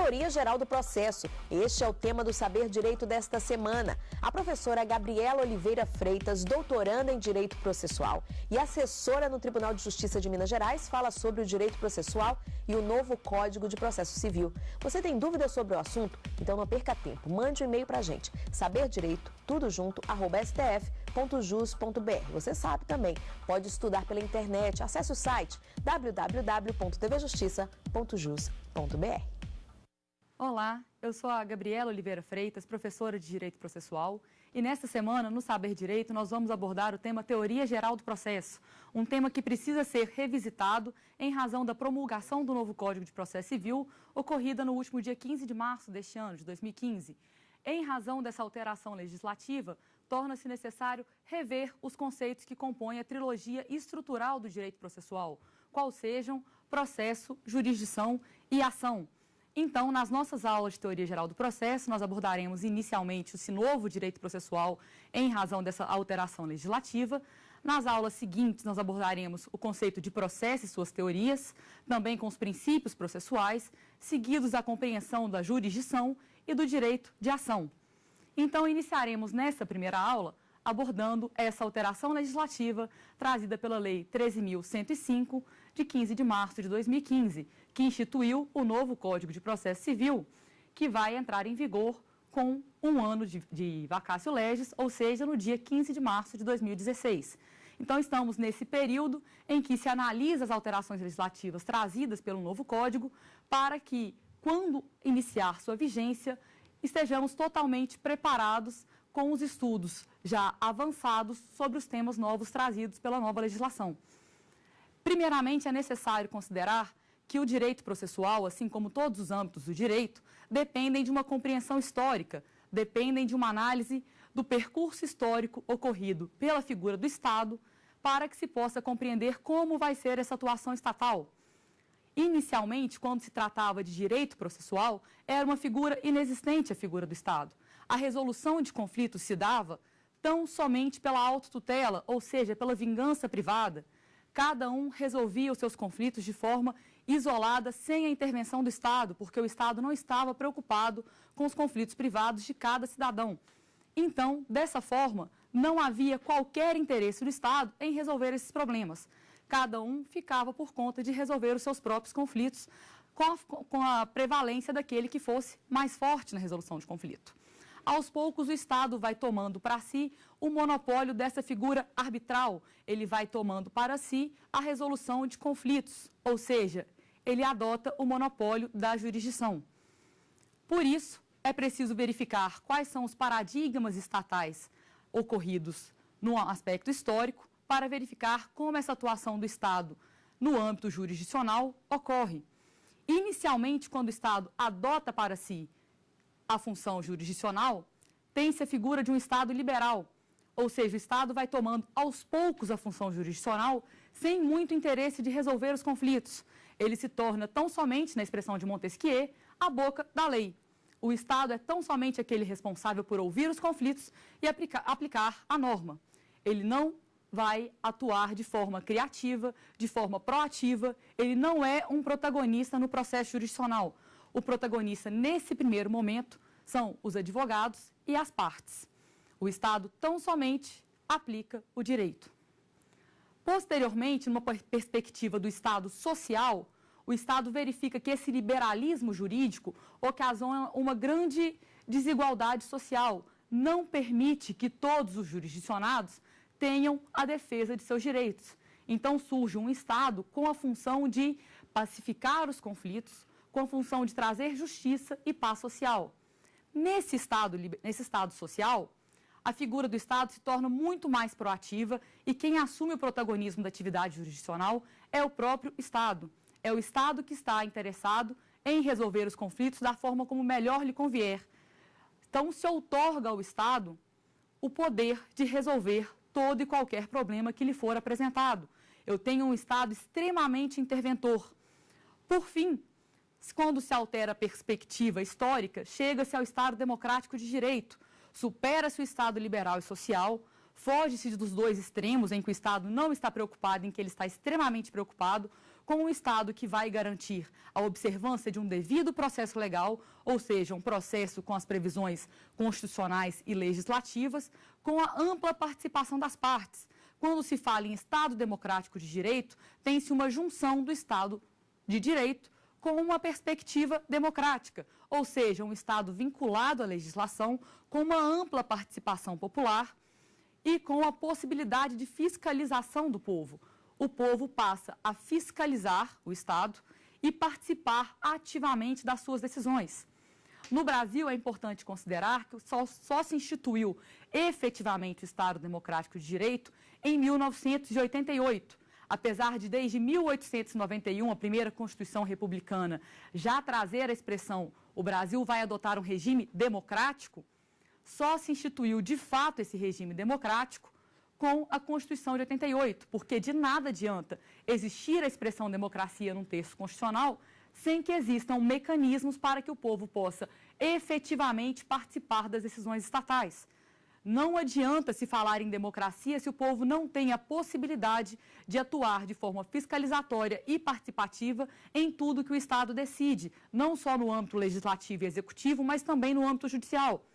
Teoria Geral do Processo. Este é o tema do Saber Direito desta semana. A professora Gabriela Oliveira Freitas, doutoranda em Direito Processual e assessora no Tribunal de Justiça de Minas Gerais, fala sobre o direito processual e o novo Código de Processo Civil. Você tem dúvidas sobre o assunto? Então não perca tempo. Mande um e-mail pra gente. Saberdireito, tudo junto, @stf.jus.br. Você sabe também, pode estudar pela internet. Acesse o site www.tvjustiça.jus.br. Olá, eu sou a Gabriela Oliveira Freitas, professora de Direito Processual, e nesta semana, no Saber Direito, nós vamos abordar o tema Teoria Geral do Processo, um tema que precisa ser revisitado em razão da promulgação do novo Código de Processo Civil, ocorrida no último dia 15 de março deste ano, de 2015. Em razão dessa alteração legislativa, torna-se necessário rever os conceitos que compõem a trilogia estrutural do direito processual, qual sejam processo, jurisdição e ação. Então, nas nossas aulas de Teoria Geral do Processo, nós abordaremos inicialmente esse novo direito processual em razão dessa alteração legislativa. Nas aulas seguintes, nós abordaremos o conceito de processo e suas teorias, também com os princípios processuais, seguidos da compreensão da jurisdição e do direito de ação. Então, iniciaremos nessa primeira aula abordando essa alteração legislativa trazida pela Lei 13.105, de 15 de março de 2015, que instituiu o novo Código de Processo Civil, que vai entrar em vigor com um ano de vacatio legis, ou seja, no dia 15 de março de 2016. Então, estamos nesse período em que se analisa as alterações legislativas trazidas pelo novo Código para que, quando iniciar sua vigência, estejamos totalmente preparados com os estudos já avançados sobre os temas novos trazidos pela nova legislação. Primeiramente, é necessário considerar que o direito processual, assim como todos os âmbitos do direito, dependem de uma compreensão histórica, dependem de uma análise do percurso histórico ocorrido pela figura do Estado para que se possa compreender como vai ser essa atuação estatal. Inicialmente, quando se tratava de direito processual, era uma figura inexistente a figura do Estado. A resolução de conflitos se dava tão somente pela autotutela, ou seja, pela vingança privada. Cada um resolvia os seus conflitos de forma isolada, sem a intervenção do Estado, porque o Estado não estava preocupado com os conflitos privados de cada cidadão. Então, dessa forma, não havia qualquer interesse do Estado em resolver esses problemas. Cada um ficava por conta de resolver os seus próprios conflitos com a prevalência daquele que fosse mais forte na resolução de conflito. Aos poucos, o Estado vai tomando para si o monopólio dessa figura arbitral. Ele vai tomando para si a resolução de conflitos, ou seja, ele adota o monopólio da jurisdição. Por isso, é preciso verificar quais são os paradigmas estatais ocorridos no aspecto histórico para verificar como essa atuação do Estado no âmbito jurisdicional ocorre. Inicialmente, quando o Estado adota para si a função jurisdicional, tem-se a figura de um Estado liberal, ou seja, o Estado vai tomando aos poucos a função jurisdicional sem muito interesse de resolver os conflitos. Ele se torna tão somente, na expressão de Montesquieu, a boca da lei. O Estado é tão somente aquele responsável por ouvir os conflitos e aplicar a norma. Ele não vai atuar de forma criativa, de forma proativa, ele não é um protagonista no processo jurisdicional. O protagonista, nesse primeiro momento, são os advogados e as partes. O Estado tão somente aplica o direito. Posteriormente, numa perspectiva do Estado social, o Estado verifica que esse liberalismo jurídico ocasiona uma grande desigualdade social, não permite que todos os jurisdicionados tenham a defesa de seus direitos. Então, surge um Estado com a função de pacificar os conflitos, com a função de trazer justiça e paz social. Nesse estado social, a figura do Estado se torna muito mais proativa e quem assume o protagonismo da atividade jurisdicional é o próprio Estado. É o Estado que está interessado em resolver os conflitos da forma como melhor lhe convier. Então, se outorga ao Estado o poder de resolver todo e qualquer problema que lhe for apresentado. Eu tenho um Estado extremamente interventor. Por fim, quando se altera a perspectiva histórica, chega-se ao Estado democrático de direito, supera-se o Estado liberal e social, foge-se dos dois extremos em que o Estado não está preocupado, em que ele está extremamente preocupado com um Estado que vai garantir a observância de um devido processo legal, ou seja, um processo com as previsões constitucionais e legislativas, com a ampla participação das partes. Quando se fala em Estado democrático de direito, tem-se uma junção do Estado de direito com uma perspectiva democrática, ou seja, um Estado vinculado à legislação, com uma ampla participação popular e com a possibilidade de fiscalização do povo. O povo passa a fiscalizar o Estado e participar ativamente das suas decisões. No Brasil, é importante considerar que só se instituiu efetivamente o Estado Democrático de Direito em 1988. Apesar de, desde 1891, a primeira Constituição Republicana já trazer a expressão "o Brasil vai adotar um regime democrático", só se instituiu de fato esse regime democrático com a Constituição de 88, porque de nada adianta existir a expressão democracia num texto constitucional sem que existam mecanismos para que o povo possa efetivamente participar das decisões estatais. Não adianta se falar em democracia se o povo não tem a possibilidade de atuar de forma fiscalizatória e participativa em tudo que o Estado decide, não só no âmbito legislativo e executivo, mas também no âmbito judicial.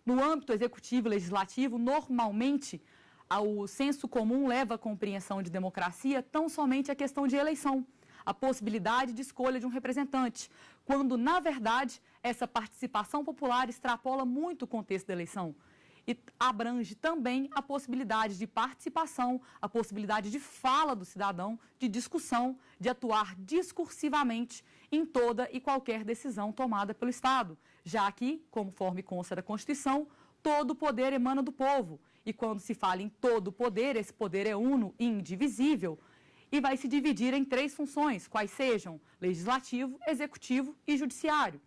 No âmbito executivo e legislativo, normalmente, o senso comum leva à compreensão de democracia tão somente a questão de eleição, a possibilidade de escolha de um representante, quando, na verdade, essa participação popular extrapola muito o contexto da eleição e abrange também a possibilidade de participação, a possibilidade de fala do cidadão, de discussão, de atuar discursivamente em toda e qualquer decisão tomada pelo Estado, já que, conforme consta da Constituição, todo o poder emana do povo. E quando se fala em todo o poder, esse poder é uno e indivisível e vai se dividir em 3 funções, quais sejam legislativo, executivo e judiciário.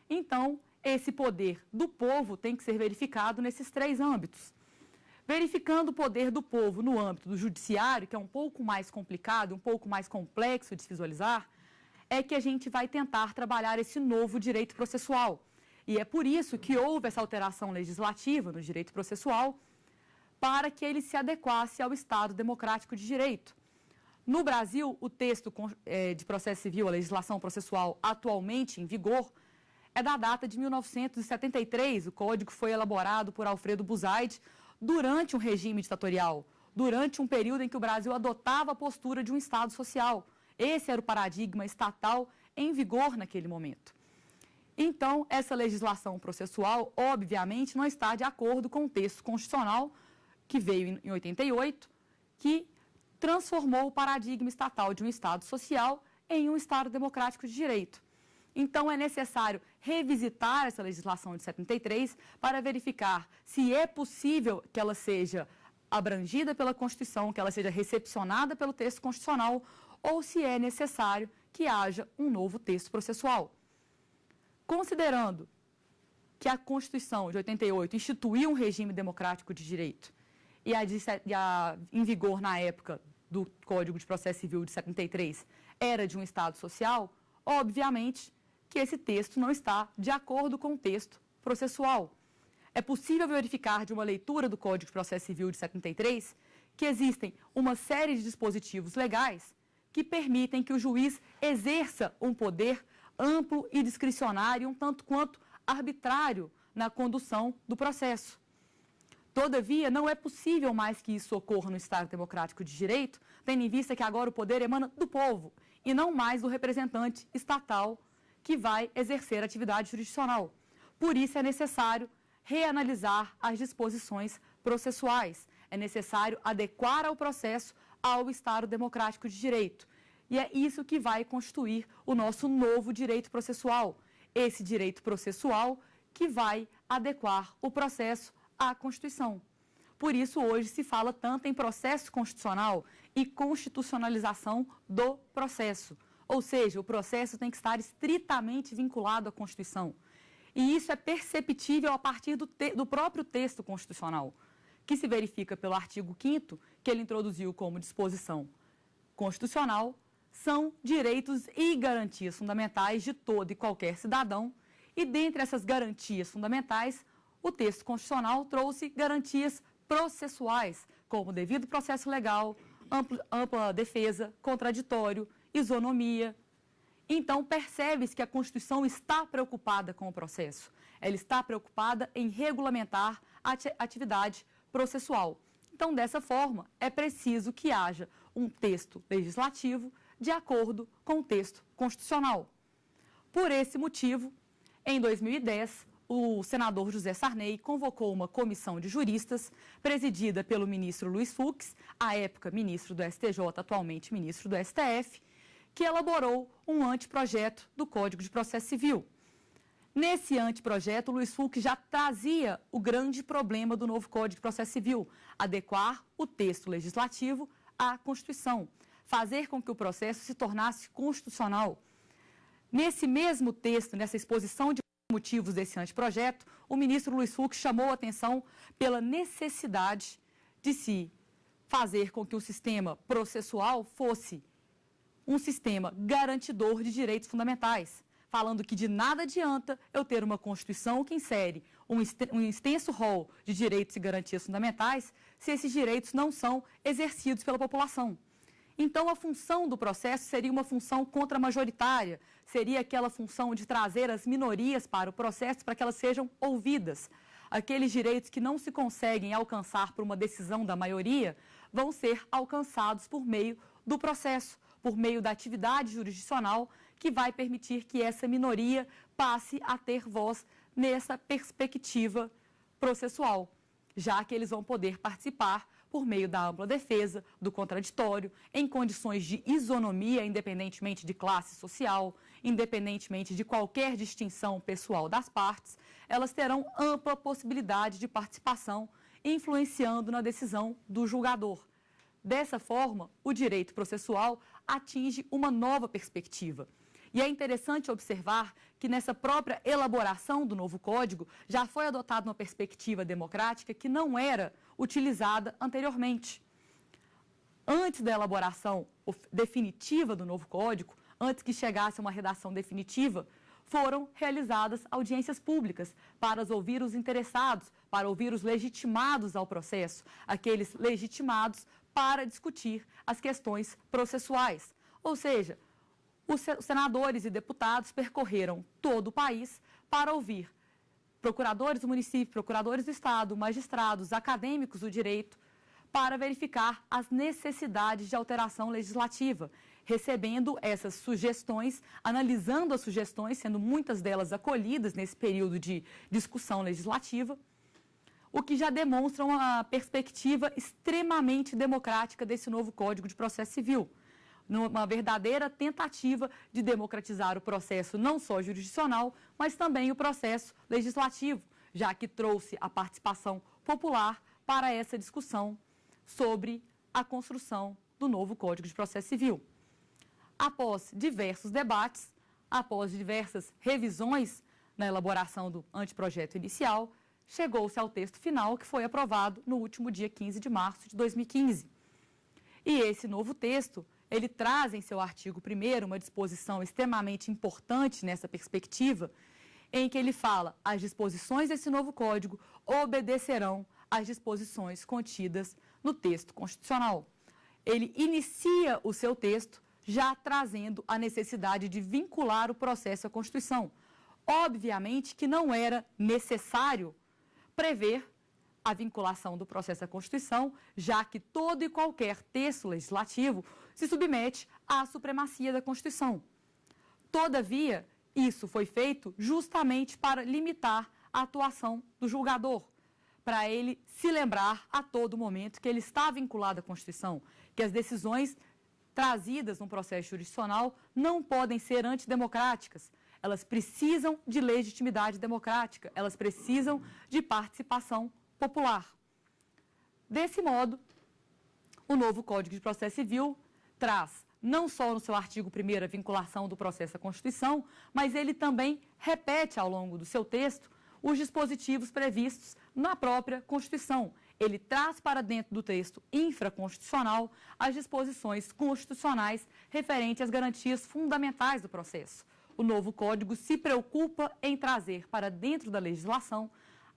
Então, esse poder do povo tem que ser verificado nesses 3 âmbitos. Verificando o poder do povo no âmbito do judiciário, que é um pouco mais complicado, um pouco mais complexo de se visualizar, é que a gente vai tentar trabalhar esse novo direito processual. E é por isso que houve essa alteração legislativa no direito processual, para que ele se adequasse ao Estado democrático de direito. No Brasil, o texto de processo civil, a legislação processual atualmente em vigor, é da data de 1973. O código foi elaborado por Alfredo Buzaide durante um regime ditatorial, durante um período em que o Brasil adotava a postura de um Estado social. Esse era o paradigma estatal em vigor naquele momento. Então, essa legislação processual, obviamente, não está de acordo com o texto constitucional que veio em 88, que transformou o paradigma estatal de um Estado social em um Estado democrático de direito. Então, é necessário revisitar essa legislação de 73 para verificar se é possível que ela seja abrangida pela Constituição, que ela seja recepcionada pelo texto constitucional, ou se é necessário que haja um novo texto processual. Considerando que a Constituição de 88 instituiu um regime democrático de direito e em vigor na época do Código de Processo Civil de 73 era de um Estado social, obviamente que esse texto não está de acordo com o texto processual. É possível verificar de uma leitura do Código de Processo Civil de 73 que existem uma série de dispositivos legais que permitem que o juiz exerça um poder amplo e discricionário, um tanto quanto arbitrário na condução do processo. Todavia, não é possível mais que isso ocorra no Estado democrático de direito, tendo em vista que agora o poder emana do povo e não mais do representante estatal que vai exercer atividade jurisdicional. Por isso, é necessário reanalisar as disposições processuais. É necessário adequar ao processo ao Estado democrático de direito. E é isso que vai constituir o nosso novo direito processual. Esse direito processual que vai adequar o processo à Constituição. Por isso, hoje se fala tanto em processo constitucional e constitucionalização do processo. Ou seja, o processo tem que estar estritamente vinculado à Constituição. E isso é perceptível a partir do próprio texto constitucional, que se verifica pelo artigo 5º, que ele introduziu como disposição constitucional, são direitos e garantias fundamentais de todo e qualquer cidadão. E dentre essas garantias fundamentais, o texto constitucional trouxe garantias processuais, como devido processo legal, ampla defesa, contraditório isonomia. Então, percebe-se que a Constituição está preocupada com o processo. Ela está preocupada em regulamentar a atividade processual. Então, dessa forma, é preciso que haja um texto legislativo de acordo com o texto constitucional. Por esse motivo, em 2010, o senador José Sarney convocou uma comissão de juristas, presidida pelo ministro Luiz Fux, à época ministro do STJ, atualmente ministro do STF, que elaborou um anteprojeto do Código de Processo Civil. Nesse anteprojeto, Luiz Fux já trazia o grande problema do novo Código de Processo Civil, adequar o texto legislativo à Constituição, fazer com que o processo se tornasse constitucional. Nesse mesmo texto, nessa exposição de motivos desse anteprojeto, o ministro Luiz Fux chamou a atenção pela necessidade de se fazer com que o sistema processual fosse um sistema garantidor de direitos fundamentais, falando que de nada adianta eu ter uma Constituição que insere um extenso rol de direitos e garantias fundamentais se esses direitos não são exercidos pela população. Então, a função do processo seria uma função contramajoritária, seria aquela função de trazer as minorias para o processo para que elas sejam ouvidas. Aqueles direitos que não se conseguem alcançar por uma decisão da maioria vão ser alcançados por meio do processo, por meio da atividade jurisdicional que vai permitir que essa minoria passe a ter voz nessa perspectiva processual, já que eles vão poder participar por meio da ampla defesa, do contraditório, em condições de isonomia, independentemente de classe social, independentemente de qualquer distinção pessoal das partes, elas terão ampla possibilidade de participação, influenciando na decisão do julgador. Dessa forma, o direito processual atinge uma nova perspectiva. E é interessante observar que nessa própria elaboração do novo Código já foi adotada uma perspectiva democrática que não era utilizada anteriormente. Antes da elaboração definitiva do novo Código, antes que chegasse a uma redação definitiva, foram realizadas audiências públicas para ouvir os interessados, para ouvir os legitimados ao processo, aqueles legitimados para discutir as questões processuais. Ou seja, os senadores e deputados percorreram todo o país para ouvir procuradores do município, procuradores do Estado, magistrados, acadêmicos do direito, para verificar as necessidades de alteração legislativa, recebendo essas sugestões, analisando as sugestões, sendo muitas delas acolhidas nesse período de discussão legislativa, o que já demonstra uma perspectiva extremamente democrática desse novo Código de Processo Civil, numa verdadeira tentativa de democratizar o processo não só jurisdicional, mas também o processo legislativo, já que trouxe a participação popular para essa discussão sobre a construção do novo Código de Processo Civil. Após diversos debates, após diversas revisões na elaboração do anteprojeto inicial, chegou-se ao texto final, que foi aprovado no último dia 15 de março de 2015. E esse novo texto, ele traz em seu artigo 1º uma disposição extremamente importante nessa perspectiva, em que ele fala: as disposições desse novo Código obedecerão às disposições contidas no texto constitucional. Ele inicia o seu texto já trazendo a necessidade de vincular o processo à Constituição. Obviamente que não era necessário prever a vinculação do processo à Constituição, já que todo e qualquer texto legislativo se submete à supremacia da Constituição. Todavia, isso foi feito justamente para limitar a atuação do julgador, para ele se lembrar a todo momento que ele está vinculado à Constituição, que as decisões trazidas no processo jurisdicional não podem ser antidemocráticas. Elas precisam de legitimidade democrática, elas precisam de participação popular. Desse modo, o novo Código de Processo Civil traz não só no seu artigo 1º a vinculação do processo à Constituição, mas ele também repete ao longo do seu texto os dispositivos previstos na própria Constituição. Ele traz para dentro do texto infraconstitucional as disposições constitucionais referentes às garantias fundamentais do processo. O novo Código se preocupa em trazer para dentro da legislação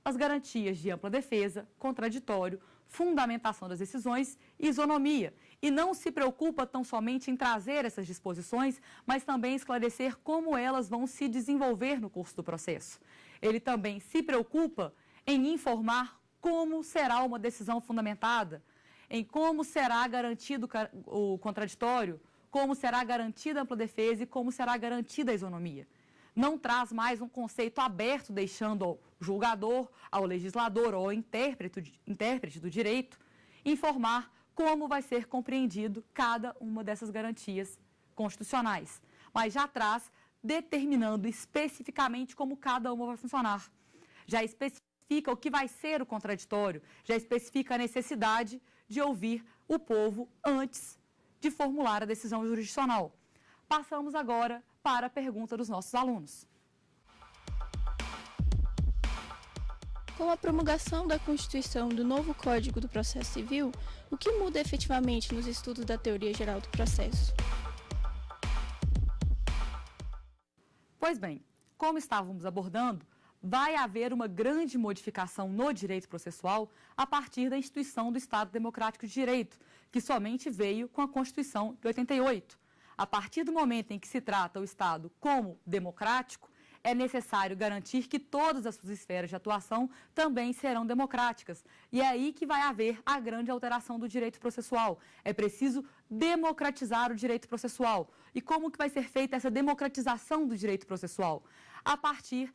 as garantias de ampla defesa, contraditório, fundamentação das decisões e isonomia, e não se preocupa tão somente em trazer essas disposições, mas também esclarecer como elas vão se desenvolver no curso do processo. Ele também se preocupa em informar como será uma decisão fundamentada, em como será garantido o contraditório, como será garantida a ampla defesa e como será garantida a isonomia. Não traz mais um conceito aberto, deixando ao julgador, ao legislador ou ao intérprete do direito informar como vai ser compreendido cada uma dessas garantias constitucionais, mas já traz determinando especificamente como cada uma vai funcionar. Já especifica o que vai ser o contraditório, já especifica a necessidade de ouvir o povo antes de formular a decisão jurisdicional. Passamos agora para a pergunta dos nossos alunos. Com a promulgação da Constituição do novo Código do Processo Civil, o que muda efetivamente nos estudos da teoria geral do processo? Pois bem, como estávamos abordando, vai haver uma grande modificação no direito processual a partir da instituição do Estado Democrático de Direito, que somente veio com a Constituição de 88. A partir do momento em que se trata o Estado como democrático, é necessário garantir que todas as suas esferas de atuação também serão democráticas. E é aí que vai haver a grande alteração do direito processual. É preciso democratizar o direito processual. E como que vai ser feita essa democratização do direito processual? A partir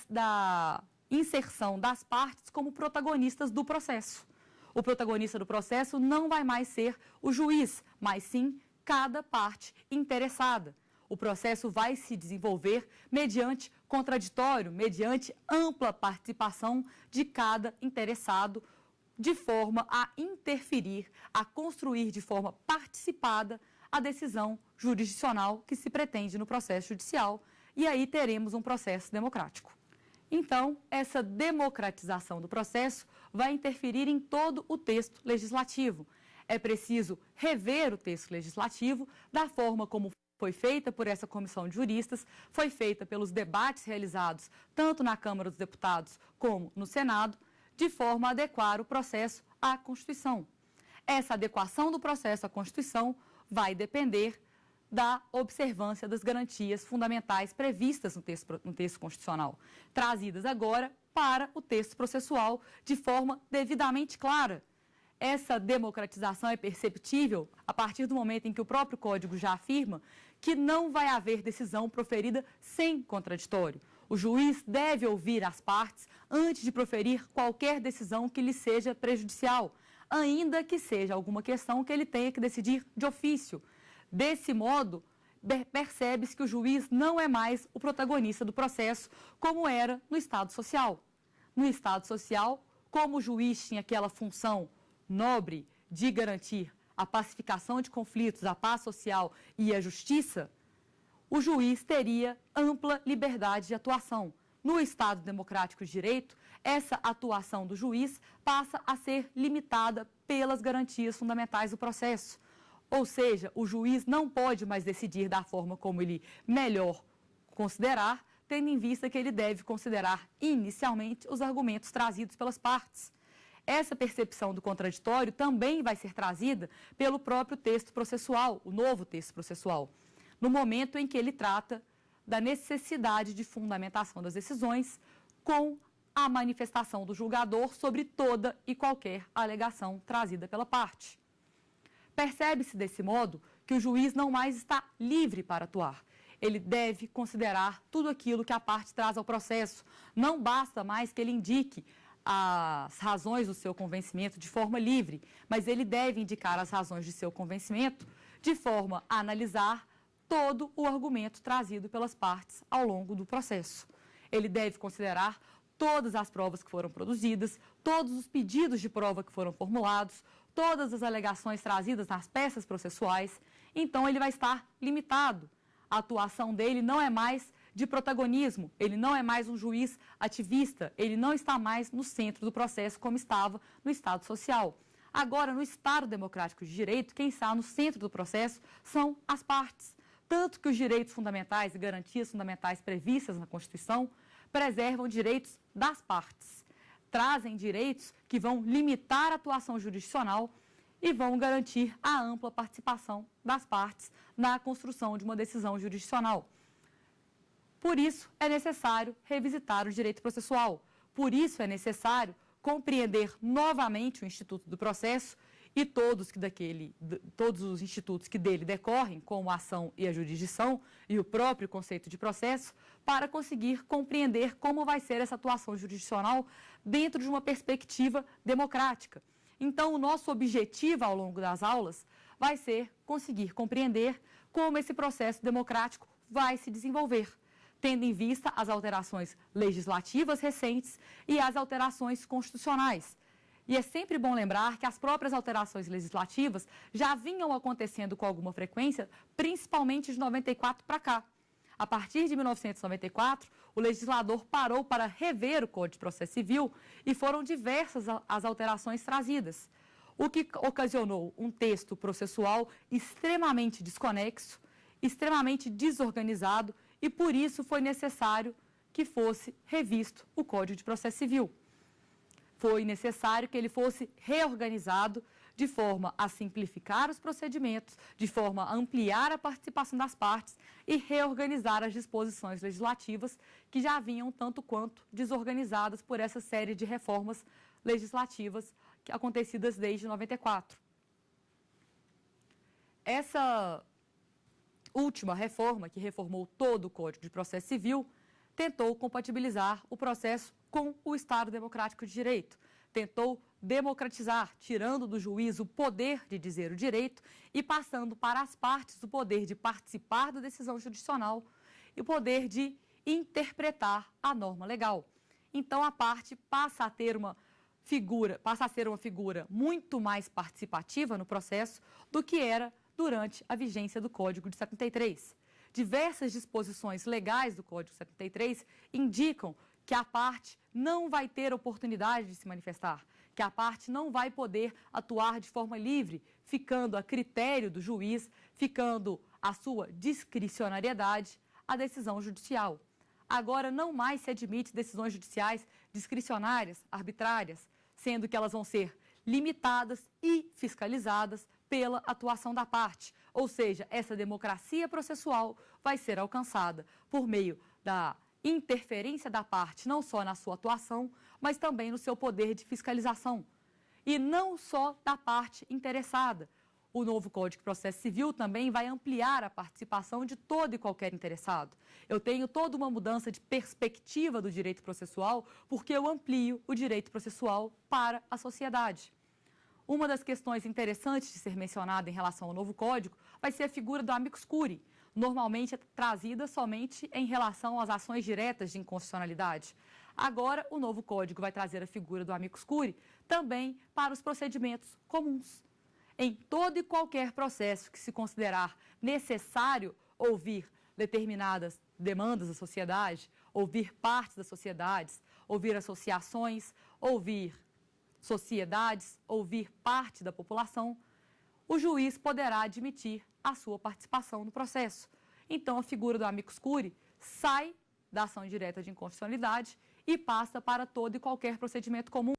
da inserção das partes como protagonistas do processo. O protagonista do processo não vai mais ser o juiz, mas sim cada parte interessada. O processo vai se desenvolver mediante contraditório, mediante ampla participação de cada interessado, de forma a interferir, a construir de forma participada a decisão jurisdicional que se pretende no processo judicial, e aí teremos um processo democrático. Então, essa democratização do processo vai interferir em todo o texto legislativo. É preciso rever o texto legislativo da forma como foi feita por essa comissão de juristas, foi feita pelos debates realizados tanto na Câmara dos Deputados como no Senado, de forma a adequar o processo à Constituição. Essa adequação do processo à Constituição vai depender da observância das garantias fundamentais previstas no texto constitucional, trazidas agora para o texto processual de forma devidamente clara. Essa democratização é perceptível a partir do momento em que o próprio Código já afirma que não vai haver decisão proferida sem contraditório. O juiz deve ouvir as partes antes de proferir qualquer decisão que lhe seja prejudicial, ainda que seja alguma questão que ele tenha que decidir de ofício. Desse modo, percebe-se que o juiz não é mais o protagonista do processo, como era no Estado Social. No Estado Social, como o juiz tinha aquela função nobre de garantir a pacificação de conflitos, a paz social e a justiça, o juiz teria ampla liberdade de atuação. No Estado Democrático de Direito, essa atuação do juiz passa a ser limitada pelas garantias fundamentais do processo. Ou seja, o juiz não pode mais decidir da forma como ele melhor considerar, tendo em vista que ele deve considerar inicialmente os argumentos trazidos pelas partes. Essa percepção do contraditório também vai ser trazida pelo próprio texto processual, o novo texto processual, no momento em que ele trata da necessidade de fundamentação das decisões com a manifestação do julgador sobre toda e qualquer alegação trazida pela parte. Percebe-se desse modo que o juiz não mais está livre para atuar. Ele deve considerar tudo aquilo que a parte traz ao processo. Não basta mais que ele indique as razões do seu convencimento de forma livre, mas ele deve indicar as razões de seu convencimento de forma a analisar todo o argumento trazido pelas partes ao longo do processo. Ele deve considerar todas as provas que foram produzidas, todos os pedidos de prova que foram formulados, todas as alegações trazidas nas peças processuais. Então, ele vai estar limitado. A atuação dele não é mais de protagonismo, ele não é mais um juiz ativista, ele não está mais no centro do processo como estava no Estado Social. Agora, no Estado Democrático de Direito, quem está no centro do processo são as partes. Tanto que os direitos fundamentais e garantias fundamentais previstas na Constituição preservam direitos das partes. trazem direitos que vão limitar a atuação jurisdicional e vão garantir a ampla participação das partes na construção de uma decisão jurisdicional. Por isso, é necessário revisitar o direito processual. Por isso, é necessário compreender novamente o Instituto do Processo e todos os institutos que dele decorrem, como a ação e a jurisdição e o próprio conceito de processo, para conseguir compreender como vai ser essa atuação jurisdicional dentro de uma perspectiva democrática. Então, o nosso objetivo ao longo das aulas vai ser conseguir compreender como esse processo democrático vai se desenvolver, tendo em vista as alterações legislativas recentes e as alterações constitucionais. E é sempre bom lembrar que as próprias alterações legislativas já vinham acontecendo com alguma frequência, principalmente de 94 para cá. A partir de 1994, o legislador parou para rever o Código de Processo Civil e foram diversas as alterações trazidas, o que ocasionou um texto processual extremamente desconexo, extremamente desorganizado e, por isso, foi necessário que fosse revisto o Código de Processo Civil. Foi necessário que ele fosse reorganizado de forma a simplificar os procedimentos, de forma a ampliar a participação das partes e reorganizar as disposições legislativas que já vinham tanto quanto desorganizadas por essa série de reformas legislativas acontecidas desde 94. Essa última reforma, que reformou todo o Código de Processo Civil, tentou compatibilizar o processo com o Estado Democrático de Direito, tentou democratizar, tirando do juiz o poder de dizer o direito e passando para as partes o poder de participar da decisão jurisdicional e o poder de interpretar a norma legal. Então, a parte passa a ser uma figura muito mais participativa no processo do que era durante a vigência do Código de 73. Diversas disposições legais do Código de 73 indicam que a parte não vai ter oportunidade de se manifestar, que a parte não vai poder atuar de forma livre, ficando a critério do juiz, ficando a sua discricionariedade a decisão judicial. Agora, não mais se admite decisões judiciais discricionárias, arbitrárias, sendo que elas vão ser limitadas e fiscalizadas pela atuação da parte. Ou seja, essa democracia processual vai ser alcançada por meio da interferência da parte, não só na sua atuação, mas também no seu poder de fiscalização. E não só da parte interessada. O novo Código de Processo Civil também vai ampliar a participação de todo e qualquer interessado. Eu tenho toda uma mudança de perspectiva do direito processual, porque eu amplio o direito processual para a sociedade. Uma das questões interessantes de ser mencionada em relação ao novo Código vai ser a figura do amicus curiae. Normalmente é trazida somente em relação às ações diretas de inconstitucionalidade. Agora, o novo Código vai trazer a figura do amicus curiae também para os procedimentos comuns. Em todo e qualquer processo que se considerar necessário ouvir determinadas demandas da sociedade, ouvir partes das sociedades, ouvir associações, ouvir sociedades, ouvir parte da população, o juiz poderá admitir a sua participação no processo. Então, a figura do amicus curiae sai da ação direta de inconstitucionalidade e passa para todo e qualquer procedimento comum,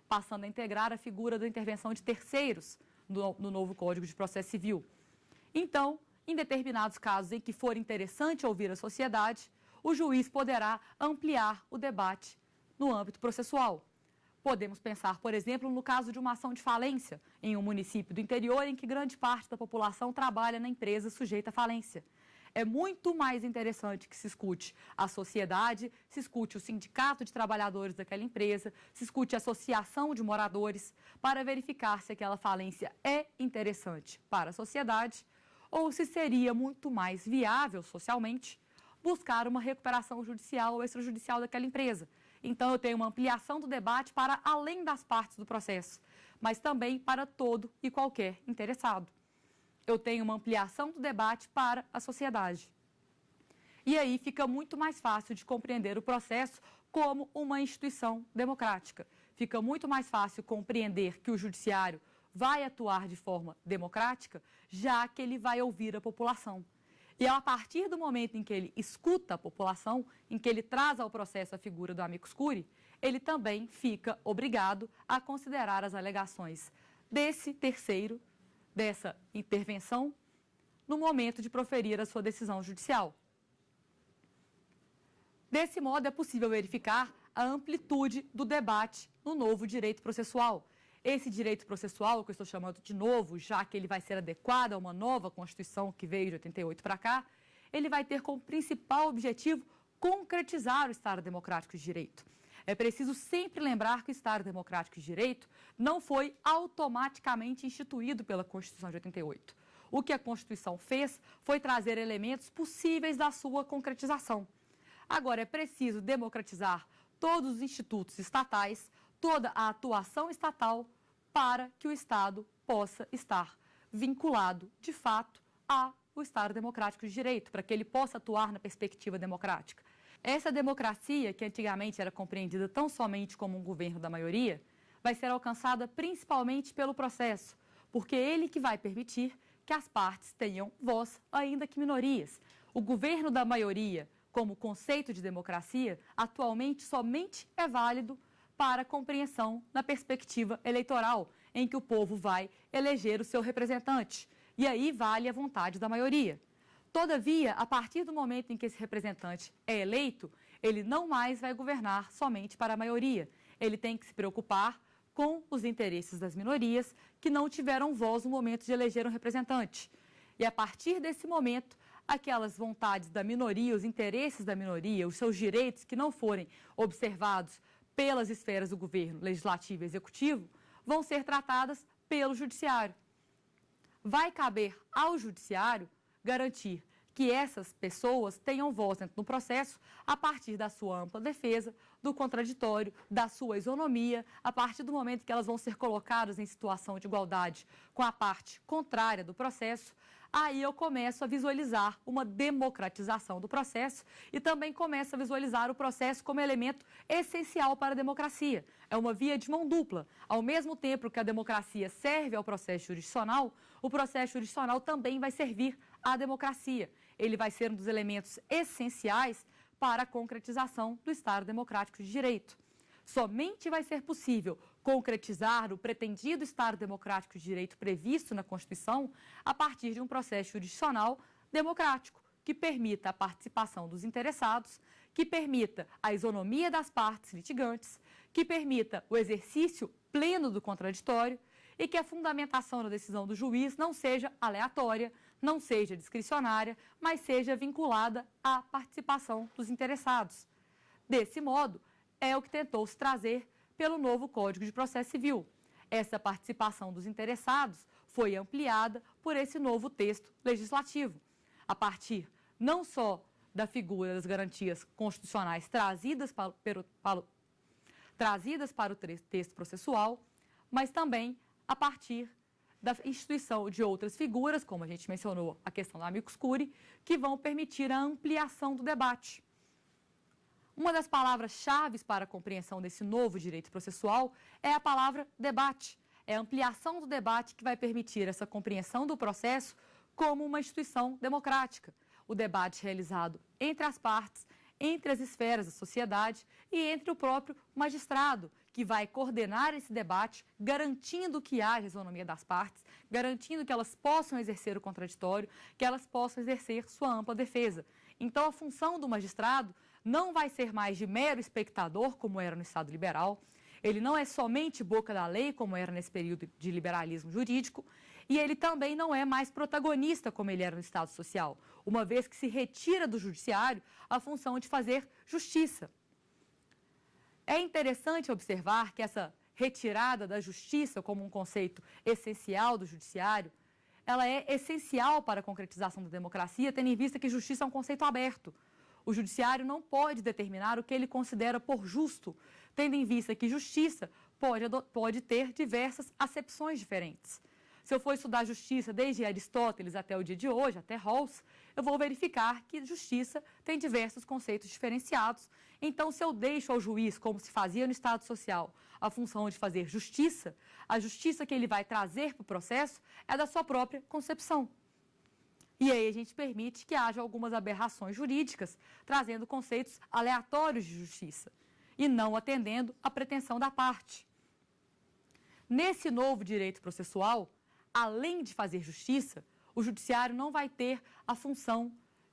passando a integrar a figura da intervenção de terceiros no novo Código de Processo Civil. Então, em determinados casos em que for interessante ouvir a sociedade, o juiz poderá ampliar o debate no âmbito processual. Podemos pensar, por exemplo, no caso de uma ação de falência em um município do interior em que grande parte da população trabalha na empresa sujeita à falência. É muito mais interessante que se escute a sociedade, se escute o sindicato de trabalhadores daquela empresa, se escute a associação de moradores, para verificar se aquela falência é interessante para a sociedade ou se seria muito mais viável socialmente buscar uma recuperação judicial ou extrajudicial daquela empresa. Então, eu tenho uma ampliação do debate para além das partes do processo, mas também para todo e qualquer interessado. Eu tenho uma ampliação do debate para a sociedade. E aí fica muito mais fácil de compreender o processo como uma instituição democrática. Fica muito mais fácil compreender que o judiciário vai atuar de forma democrática, já que ele vai ouvir a população. E a partir do momento em que ele escuta a população, em que ele traz ao processo a figura do amicus curiae, ele também fica obrigado a considerar as alegações desse terceiro, dessa intervenção, no momento de proferir a sua decisão judicial. Desse modo, é possível verificar a amplitude do debate no novo direito processual. Esse direito processual, que eu estou chamando de novo, já que ele vai ser adequado a uma nova Constituição que veio de 88 para cá, ele vai ter como principal objetivo concretizar o Estado Democrático de Direito. É preciso sempre lembrar que o Estado Democrático de Direito não foi automaticamente instituído pela Constituição de 88. O que a Constituição fez foi trazer elementos possíveis da sua concretização. Agora, é preciso democratizar todos os institutos estatais, toda a atuação estatal, para que o Estado possa estar vinculado, de fato, ao Estado Democrático de Direito, para que ele possa atuar na perspectiva democrática. Essa democracia, que antigamente era compreendida tão somente como um governo da maioria, vai ser alcançada principalmente pelo processo, porque é ele que vai permitir que as partes tenham voz, ainda que minorias. O governo da maioria, como conceito de democracia, atualmente somente é válido para compreensão na perspectiva eleitoral, em que o povo vai eleger o seu representante. E aí vale a vontade da maioria. Todavia, a partir do momento em que esse representante é eleito, ele não mais vai governar somente para a maioria. Ele tem que se preocupar com os interesses das minorias que não tiveram voz no momento de eleger um representante. E a partir desse momento, aquelas vontades da minoria, os interesses da minoria, os seus direitos que não forem observados pelas esferas do governo, legislativo e executivo, vão ser tratadas pelo judiciário. Vai caber ao judiciário garantir que essas pessoas tenham voz dentro do processo a partir da sua ampla defesa, do contraditório, da sua isonomia, a partir do momento que elas vão ser colocadas em situação de igualdade com a parte contrária do processo. Aí eu começo a visualizar uma democratização do processo e também começo a visualizar o processo como elemento essencial para a democracia. É uma via de mão dupla. Ao mesmo tempo que a democracia serve ao processo jurisdicional, o processo jurisdicional também vai servir à democracia. Ele vai ser um dos elementos essenciais para a concretização do Estado Democrático de Direito. Somente vai ser possível concretizar o pretendido Estado Democrático de Direito previsto na Constituição a partir de um processo jurisdicional democrático, que permita a participação dos interessados, que permita a isonomia das partes litigantes, que permita o exercício pleno do contraditório e que a fundamentação da decisão do juiz não seja aleatória, não seja discricionária, mas seja vinculada à participação dos interessados. Desse modo, é o que tentou se trazer pelo novo Código de Processo Civil. Essa participação dos interessados foi ampliada por esse novo texto legislativo, a partir não só da figura das garantias constitucionais trazidas para o texto processual, mas também a partir da instituição de outras figuras, como a gente mencionou a questão da amicus curiae, que vão permitir a ampliação do debate. Uma das palavras-chave para a compreensão desse novo direito processual é a palavra debate. É a ampliação do debate que vai permitir essa compreensão do processo como uma instituição democrática. O debate realizado entre as partes, entre as esferas da sociedade e entre o próprio magistrado, que vai coordenar esse debate, garantindo que haja isonomia das partes, garantindo que elas possam exercer o contraditório, que elas possam exercer sua ampla defesa. Então, a função do magistrado não vai ser mais de mero espectador, como era no Estado liberal. Ele não é somente boca da lei, como era nesse período de liberalismo jurídico, e ele também não é mais protagonista, como ele era no Estado social, uma vez que se retira do judiciário a função de fazer justiça. É interessante observar que essa retirada da justiça como um conceito essencial do judiciário, ela é essencial para a concretização da democracia, tendo em vista que justiça é um conceito aberto. O judiciário não pode determinar o que ele considera por justo, tendo em vista que justiça pode ter diversas acepções diferentes. Se eu for estudar justiça desde Aristóteles até o dia de hoje, até Rawls, eu vou verificar que justiça tem diversos conceitos diferenciados. Então, se eu deixo ao juiz, como se fazia no Estado social, a função de fazer justiça, a justiça que ele vai trazer para o processo é da sua própria concepção. E aí a gente permite que haja algumas aberrações jurídicas, trazendo conceitos aleatórios de justiça. e não atendendo à pretensão da parte. Nesse novo direito processual, além de fazer justiça, o judiciário não vai ter a função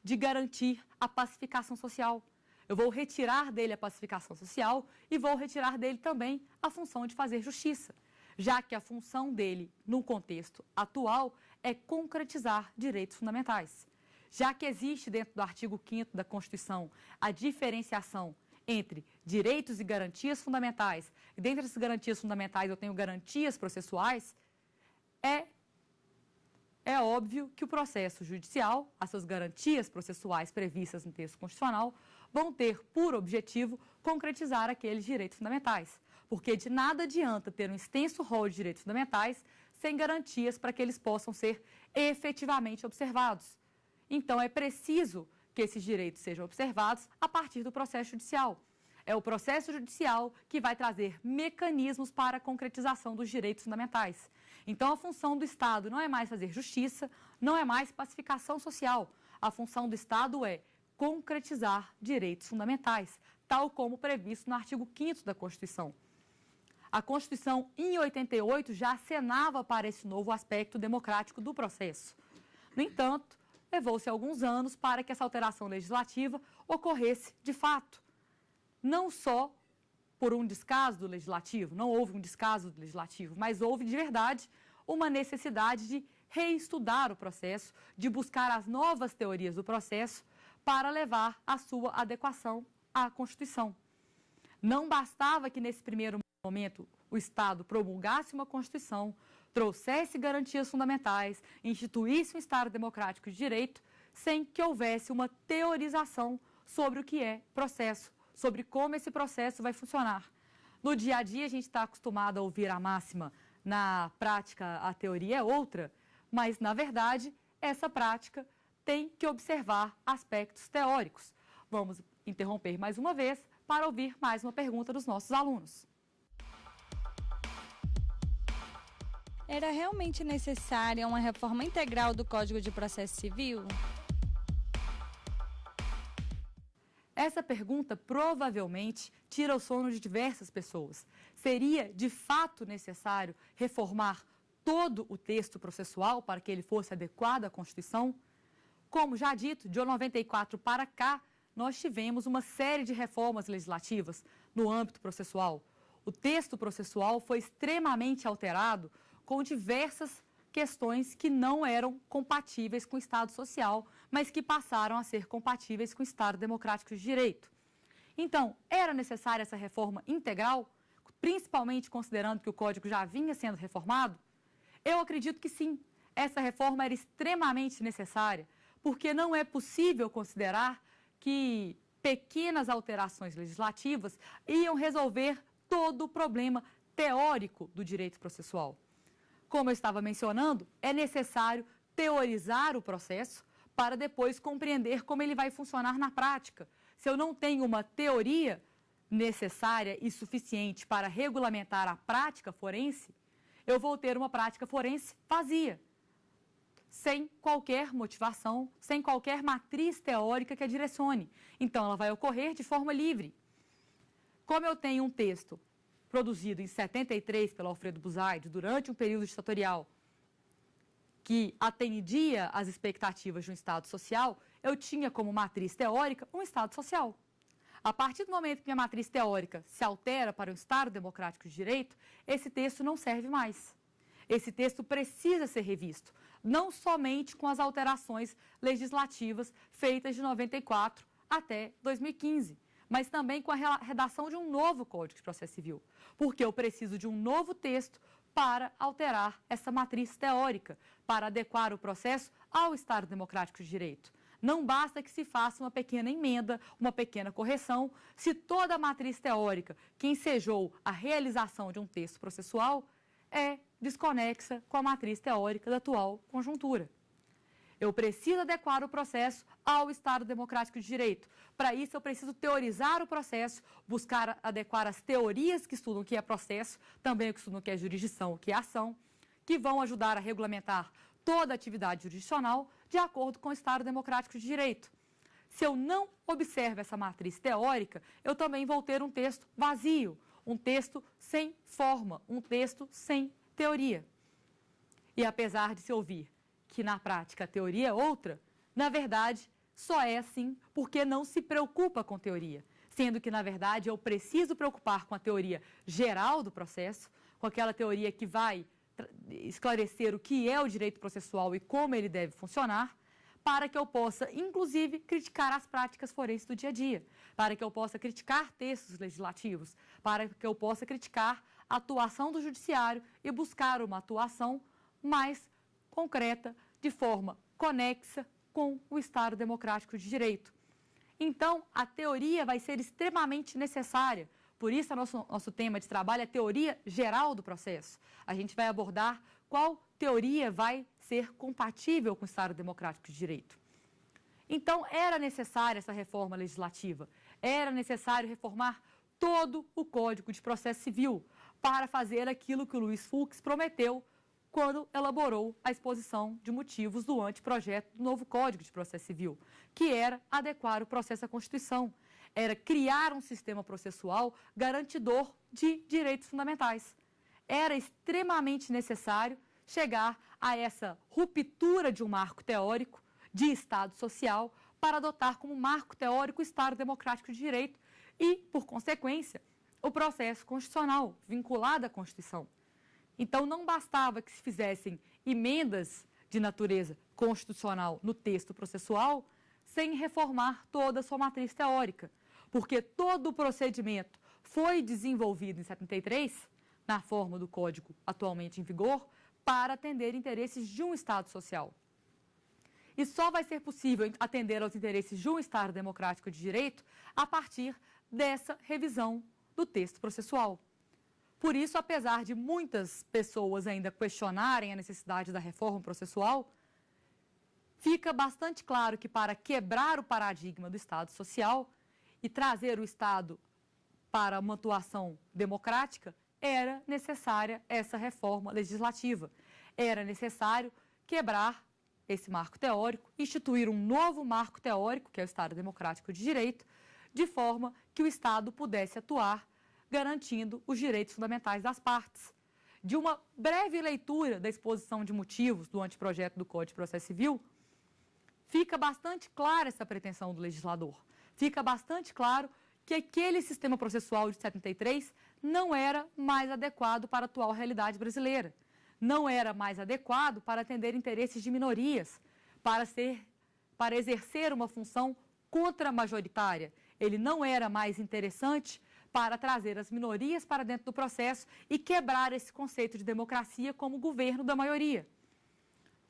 de garantir a pacificação social. Eu vou retirar dele a pacificação social e vou retirar dele também a função de fazer justiça, já que a função dele, no contexto atual, é concretizar direitos fundamentais. Já que existe dentro do artigo 5º da Constituição a diferenciação entre direitos e garantias fundamentais, e dentre essas garantias fundamentais eu tenho garantias processuais, é óbvio que o processo judicial, as suas garantias processuais previstas no texto constitucional, vão ter por objetivo concretizar aqueles direitos fundamentais. Porque de nada adianta ter um extenso rol de direitos fundamentais sem garantias para que eles possam ser efetivamente observados. Então, é preciso que esses direitos sejam observados a partir do processo judicial. É o processo judicial que vai trazer mecanismos para a concretização dos direitos fundamentais. Então, a função do Estado não é mais fazer justiça, não é mais pacificação social. A função do Estado é concretizar direitos fundamentais, tal como previsto no artigo 5º da Constituição. A Constituição, em 88, já acenava para esse novo aspecto democrático do processo. No entanto, levou-se alguns anos para que essa alteração legislativa ocorresse de fato. Não só por um descaso do legislativo, não houve um descaso do legislativo, mas houve de verdade uma necessidade de reestudar o processo, de buscar as novas teorias do processo para levar a sua adequação à Constituição. Não bastava que nesse primeiro momento o Estado promulgasse uma Constituição, trouxesse garantias fundamentais, instituísse um Estado democrático de direito, sem que houvesse uma teorização sobre o que é processo, sobre como esse processo vai funcionar. No dia a dia, a gente está acostumado a ouvir a máxima, na prática a teoria é outra, mas, na verdade, essa prática tem que observar aspectos teóricos. Vamos interromper mais uma vez para ouvir mais uma pergunta dos nossos alunos. Era realmente necessária uma reforma integral do Código de Processo Civil? Essa pergunta provavelmente tira o sono de diversas pessoas. Seria, de fato, necessário reformar todo o texto processual para que ele fosse adequado à Constituição? Como já dito, de 94 para cá, nós tivemos uma série de reformas legislativas no âmbito processual. O texto processual foi extremamente alterado com diversas questões que não eram compatíveis com o Estado social, mas que passaram a ser compatíveis com o Estado democrático de direito. Então, era necessária essa reforma integral, principalmente considerando que o Código já vinha sendo reformado? Eu acredito que sim, essa reforma era extremamente necessária, porque não é possível considerar que pequenas alterações legislativas iam resolver todo o problema teórico do direito processual. Como eu estava mencionando, é necessário teorizar o processo para depois compreender como ele vai funcionar na prática. Se eu não tenho uma teoria necessária e suficiente para regulamentar a prática forense, eu vou ter uma prática forense vazia, sem qualquer motivação, sem qualquer matriz teórica que a direcione. Então, ela vai ocorrer de forma livre. Como eu tenho um texto produzido em 73 pelo Alfredo Buzaide, durante um período ditatorial, que atendia às expectativas de um Estado social, eu tinha como matriz teórica um Estado social. A partir do momento que minha matriz teórica se altera para um Estado democrático de direito, esse texto não serve mais. Esse texto precisa ser revisto, não somente com as alterações legislativas feitas de 94 até 2015, mas também com a redação de um novo Código de Processo Civil, porque eu preciso de um novo texto para alterar essa matriz teórica, para adequar o processo ao Estado democrático de direito. Não basta que se faça uma pequena emenda, uma pequena correção, se toda a matriz teórica que ensejou a realização de um texto processual é desconexa com a matriz teórica da atual conjuntura. Eu preciso adequar o processo ao Estado democrático de direito. Para isso, eu preciso teorizar o processo, buscar adequar as teorias que estudam o que é processo, também o que estudam o que é jurisdição, o que é ação, que vão ajudar a regulamentar toda a atividade jurisdicional de acordo com o Estado democrático de direito. Se eu não observo essa matriz teórica, eu também vou ter um texto vazio, um texto sem forma, um texto sem teoria. E apesar de se ouvir que na prática a teoria é outra, na verdade só é assim porque não se preocupa com teoria, sendo que na verdade eu preciso preocupar com a teoria geral do processo, com aquela teoria que vai esclarecer o que é o direito processual e como ele deve funcionar, para que eu possa, inclusive, criticar as práticas forenses do dia a dia, para que eu possa criticar textos legislativos, para que eu possa criticar a atuação do judiciário e buscar uma atuação mais concreta, de forma conexa com o Estado democrático de direito. Então, a teoria vai ser extremamente necessária. Por isso, nosso tema de trabalho é teoria geral do processo. A gente vai abordar qual teoria vai ser compatível com o Estado democrático de direito. Então, era necessária essa reforma legislativa. Era necessário reformar todo o Código de Processo Civil para fazer aquilo que o Luiz Fux prometeu quando elaborou a exposição de motivos do anteprojeto do novo Código de Processo Civil, que era adequar o processo à Constituição, era criar um sistema processual garantidor de direitos fundamentais. Era extremamente necessário chegar a essa ruptura de um marco teórico de Estado social para adotar como marco teórico o Estado democrático de direito e, por consequência, o processo constitucional vinculado à Constituição. Então, não bastava que se fizessem emendas de natureza constitucional no texto processual sem reformar toda a sua matriz teórica, porque todo o procedimento foi desenvolvido em 73, na forma do Código atualmente em vigor, para atender interesses de um Estado social. E só vai ser possível atender aos interesses de um Estado democrático de direito a partir dessa revisão do texto processual. Por isso, apesar de muitas pessoas ainda questionarem a necessidade da reforma processual, fica bastante claro que para quebrar o paradigma do Estado social e trazer o Estado para uma atuação democrática, era necessária essa reforma legislativa. Era necessário quebrar esse marco teórico, instituir um novo marco teórico, que é o Estado democrático de direito, de forma que o Estado pudesse atuar garantindo os direitos fundamentais das partes. De uma breve leitura da exposição de motivos do anteprojeto do Código de Processo Civil, fica bastante clara essa pretensão do legislador. Fica bastante claro que aquele sistema processual de 73 não era mais adequado para a atual realidade brasileira. Não era mais adequado para atender interesses de minorias, para exercer uma função contra-majoritária. Ele não era mais interessante para trazer as minorias para dentro do processo e quebrar esse conceito de democracia como governo da maioria.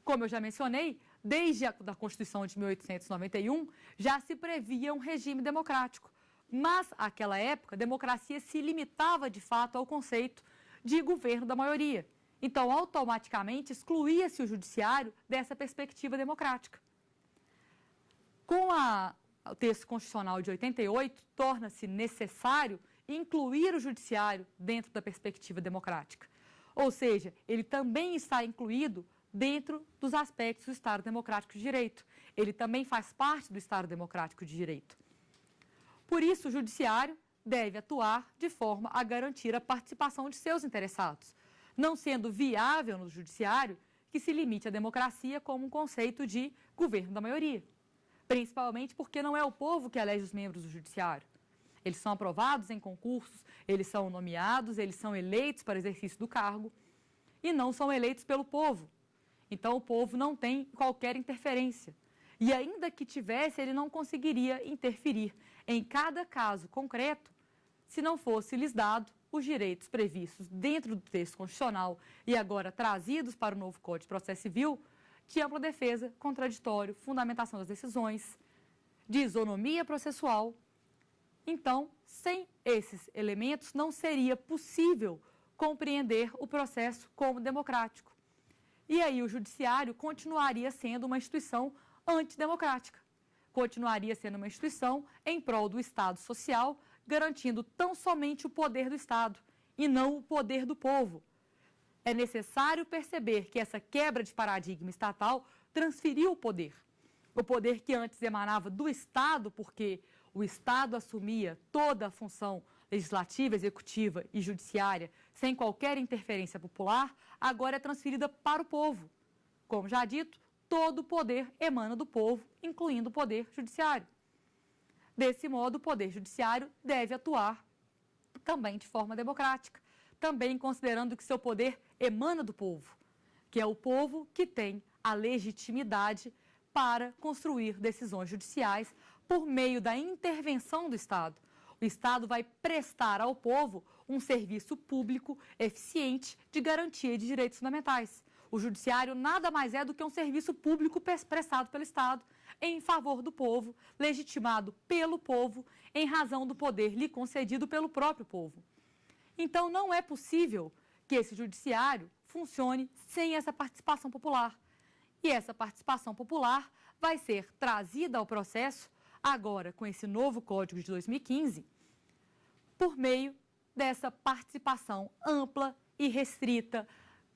Como eu já mencionei, desde a Constituição de 1891, já se previa um regime democrático. Mas, naquela época, a democracia se limitava, de fato, ao conceito de governo da maioria. Então, automaticamente, excluía-se o judiciário dessa perspectiva democrática. Com o texto constitucional de 88, torna-se necessário incluir o judiciário dentro da perspectiva democrática. Ou seja, ele também está incluído dentro dos aspectos do Estado democrático de direito. Ele também faz parte do Estado democrático de direito. Por isso, o judiciário deve atuar de forma a garantir a participação de seus interessados, não sendo viável no judiciário que se limite a democracia como um conceito de governo da maioria. Principalmente porque não é o povo que elege os membros do judiciário. Eles são aprovados em concursos, eles são nomeados, eles são eleitos para exercício do cargo e não são eleitos pelo povo. Então, o povo não tem qualquer interferência. E ainda que tivesse, ele não conseguiria interferir em cada caso concreto se não fosse lhes dado os direitos previstos dentro do texto constitucional e agora trazidos para o novo Código de Processo Civil, de ampla defesa, contraditório, fundamentação das decisões, de isonomia processual. Então, sem esses elementos, não seria possível compreender o processo como democrático. E aí o judiciário continuaria sendo uma instituição antidemocrática. Continuaria sendo uma instituição em prol do Estado social, garantindo tão somente o poder do Estado e não o poder do povo. É necessário perceber que essa quebra de paradigma estatal transferiu o poder. O poder que antes emanava do Estado, porque o Estado assumia toda a função legislativa, executiva e judiciária sem qualquer interferência popular, agora é transferida para o povo. Como já dito, todo o poder emana do povo, incluindo o poder judiciário. Desse modo, o poder judiciário deve atuar também de forma democrática, também considerando que seu poder emana do povo, que é o povo que tem a legitimidade para construir decisões judiciais por meio da intervenção do Estado. O Estado vai prestar ao povo um serviço público eficiente de garantia de direitos fundamentais. O judiciário nada mais é do que um serviço público prestado pelo Estado em favor do povo, legitimado pelo povo, em razão do poder lhe concedido pelo próprio povo. Então, não é possível que esse judiciário funcione sem essa participação popular. E essa participação popular vai ser trazida ao processo, agora com esse novo Código de 2015, por meio dessa participação ampla e restrita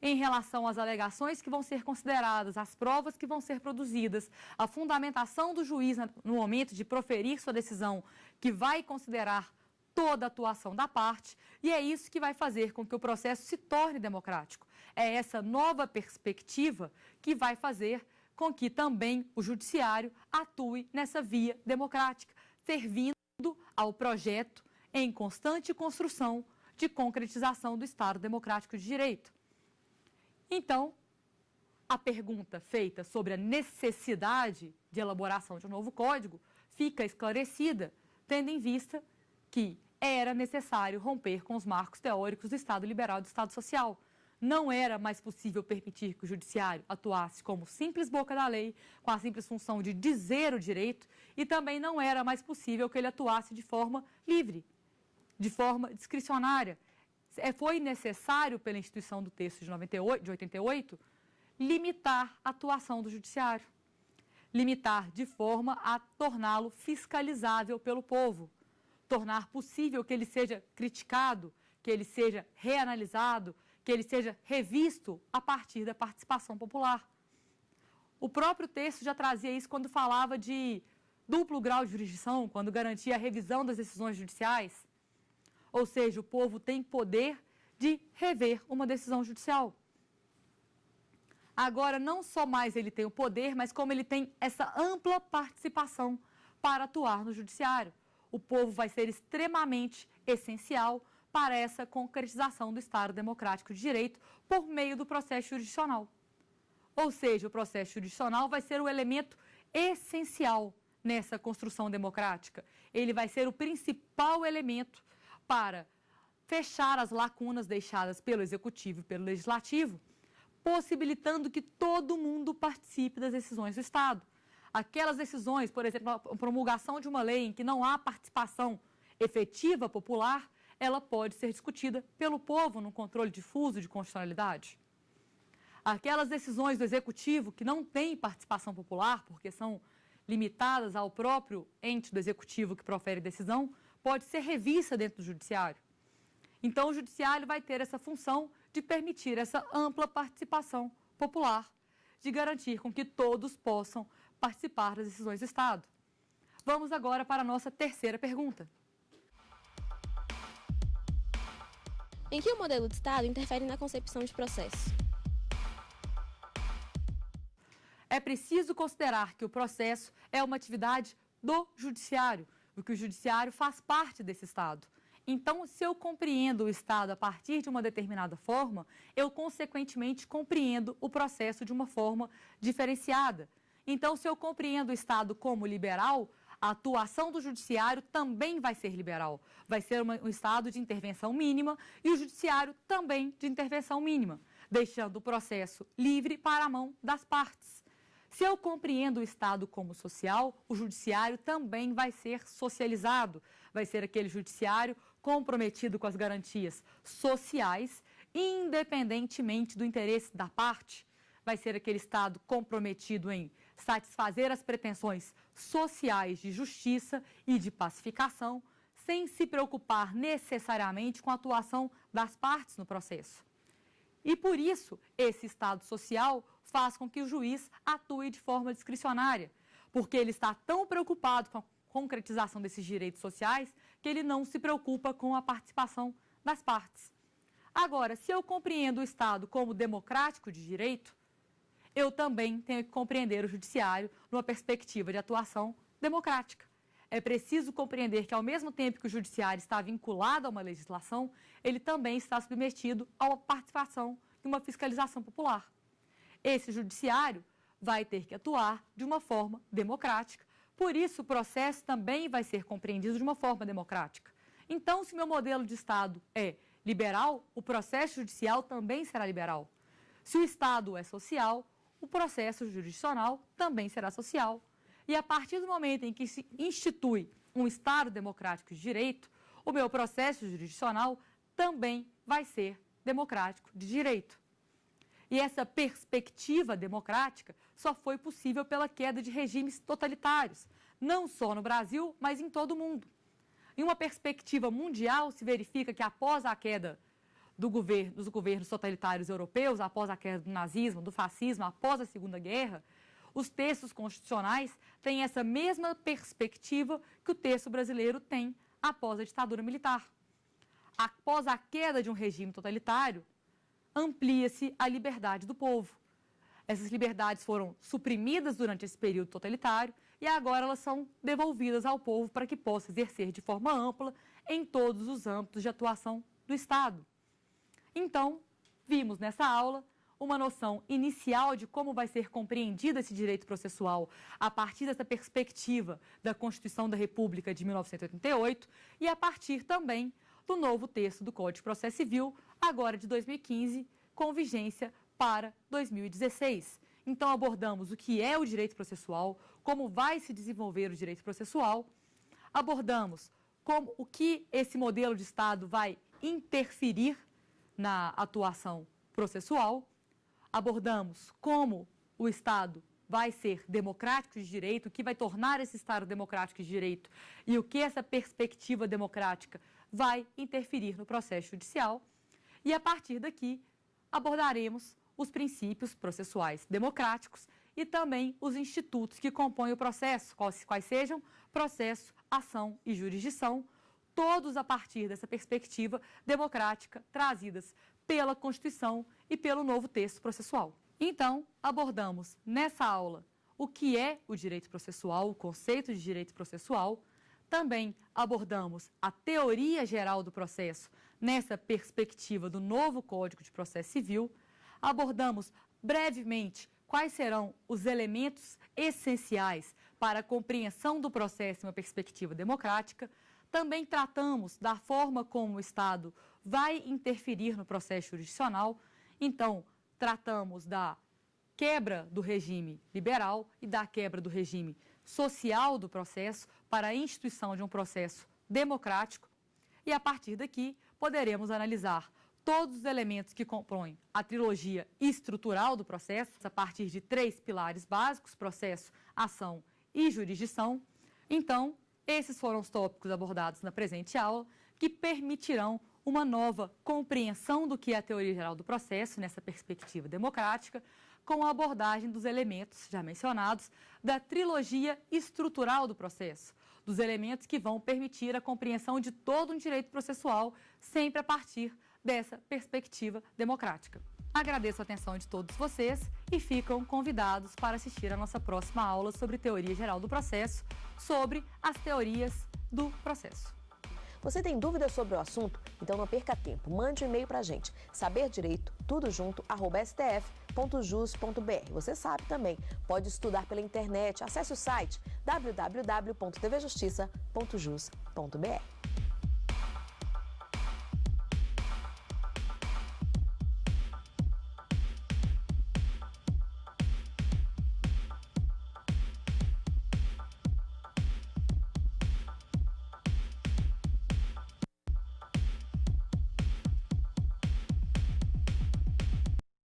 em relação às alegações que vão ser consideradas, às provas que vão ser produzidas, a fundamentação do juiz no momento de proferir sua decisão, que vai considerar toda a atuação da parte, e é isso que vai fazer com que o processo se torne democrático. É essa nova perspectiva que vai fazer com que também o judiciário atue nessa via democrática, servindo ao projeto em constante construção de concretização do Estado Democrático de Direito. Então, a pergunta feita sobre a necessidade de elaboração de um novo código fica esclarecida, tendo em vista que era necessário romper com os marcos teóricos do Estado liberal e do Estado social. Não era mais possível permitir que o judiciário atuasse como simples boca da lei, com a simples função de dizer o direito, e também não era mais possível que ele atuasse de forma livre, de forma discricionária. Foi necessário, pela instituição do texto de 88, limitar a atuação do judiciário. Limitar de forma a torná-lo fiscalizável pelo povo. Tornar possível que ele seja criticado, que ele seja reanalisado, que ele seja revisto a partir da participação popular. O próprio texto já trazia isso quando falava de duplo grau de jurisdição, quando garantia a revisão das decisões judiciais. Ou seja, o povo tem poder de rever uma decisão judicial. Agora, não só mais ele tem o poder, mas como ele tem essa ampla participação para atuar no judiciário. O povo vai ser extremamente essencial para essa concretização do Estado Democrático de Direito por meio do processo jurisdicional. Ou seja, o processo jurisdicional vai ser o elemento essencial nessa construção democrática. Ele vai ser o principal elemento para fechar as lacunas deixadas pelo Executivo e pelo Legislativo, possibilitando que todo mundo participe das decisões do Estado. Aquelas decisões, por exemplo, a promulgação de uma lei em que não há participação efetiva popular, ela pode ser discutida pelo povo no controle difuso de constitucionalidade. Aquelas decisões do Executivo que não têm participação popular, porque são limitadas ao próprio ente do Executivo que profere decisão, pode ser revista dentro do Judiciário. Então, o Judiciário vai ter essa função de permitir essa ampla participação popular, de garantir com que todos possam participar das decisões do Estado. Vamos agora para a nossa terceira pergunta. Em que o modelo de Estado interfere na concepção de processo? É preciso considerar que o processo é uma atividade do Judiciário, porque o Judiciário faz parte desse Estado. Então, se eu compreendo o Estado a partir de uma determinada forma, eu, consequentemente, compreendo o processo de uma forma diferenciada. Então, se eu compreendo o Estado como liberal, a atuação do Judiciário também vai ser liberal. Vai ser um Estado de intervenção mínima e o Judiciário também de intervenção mínima, deixando o processo livre para a mão das partes. Se eu compreendo o Estado como social, o judiciário também vai ser socializado. Vai ser aquele judiciário comprometido com as garantias sociais, independentemente do interesse da parte. Vai ser aquele Estado comprometido em satisfazer as pretensões sociais de justiça e de pacificação, sem se preocupar necessariamente com a atuação das partes no processo. E por isso, esse Estado social faz com que o juiz atue de forma discricionária, porque ele está tão preocupado com a concretização desses direitos sociais que ele não se preocupa com a participação das partes. Agora, se eu compreendo o Estado como democrático de direito, eu também tenho que compreender o judiciário numa perspectiva de atuação democrática. É preciso compreender que, ao mesmo tempo que o judiciário está vinculado a uma legislação, ele também está submetido a uma participação de uma fiscalização popular. Esse judiciário vai ter que atuar de uma forma democrática. Por isso, o processo também vai ser compreendido de uma forma democrática. Então, se meu modelo de Estado é liberal, o processo judicial também será liberal. Se o Estado é social, o processo jurisdicional também será social. E a partir do momento em que se institui um Estado democrático de direito, o meu processo jurisdicional também vai ser democrático de direito. E essa perspectiva democrática só foi possível pela queda de regimes totalitários, não só no Brasil, mas em todo o mundo. Em uma perspectiva mundial, se verifica que após a queda dos governos totalitários europeus, após a queda do nazismo, do fascismo, após a Segunda Guerra, os textos constitucionais têm essa mesma perspectiva que o texto brasileiro tem após a ditadura militar. Após a queda de um regime totalitário, amplia-se a liberdade do povo. Essas liberdades foram suprimidas durante esse período totalitário e agora elas são devolvidas ao povo para que possa exercer de forma ampla em todos os âmbitos de atuação do Estado. Então, vimos nessa aula uma noção inicial de como vai ser compreendido esse direito processual a partir dessa perspectiva da Constituição da República de 1988 e a partir também do novo texto do Código de Processo Civil, agora de 2015, com vigência para 2016. Então, abordamos o que é o direito processual, como vai se desenvolver o direito processual, abordamos o que esse modelo de Estado vai interferir na atuação processual, abordamos como o Estado vai ser democrático de direito, o que vai tornar esse Estado democrático de direito e o que essa perspectiva democrática vai interferir no processo judicial. E, a partir daqui, abordaremos os princípios processuais democráticos e também os institutos que compõem o processo, quais sejam processo, ação e jurisdição, todos a partir dessa perspectiva democrática trazidas pela Constituição e pelo novo texto processual. Então, abordamos nessa aula o que é o direito processual, o conceito de direito processual. Também abordamos a teoria geral do processo nessa perspectiva do novo Código de Processo Civil. Abordamos brevemente quais serão os elementos essenciais para a compreensão do processo em uma perspectiva democrática. Também tratamos da forma como o Estado vai interferir no processo jurisdicional. Então, tratamos da quebra do regime liberal e da quebra do regime social do processo para a instituição de um processo democrático. E, a partir daqui, poderemos analisar todos os elementos que compõem a trilogia estrutural do processo, a partir de 3 pilares básicos: processo, ação e jurisdição. Então, esses foram os tópicos abordados na presente aula, que permitirão uma nova compreensão do que é a teoria geral do processo, nessa perspectiva democrática, com a abordagem dos elementos já mencionados da trilogia estrutural do processo, dos elementos que vão permitir a compreensão de todo um direito processual, sempre a partir dessa perspectiva democrática. Agradeço a atenção de todos vocês e ficam convidados para assistir a nossa próxima aula sobre teoria geral do processo, sobre as teorias do processo. Você tem dúvidas sobre o assunto? Então não perca tempo, mande um e-mail para a gente, saberdireito@stf.jus.br. Você sabe também, pode estudar pela internet, acesse o site www.tvjustiça.jus.br.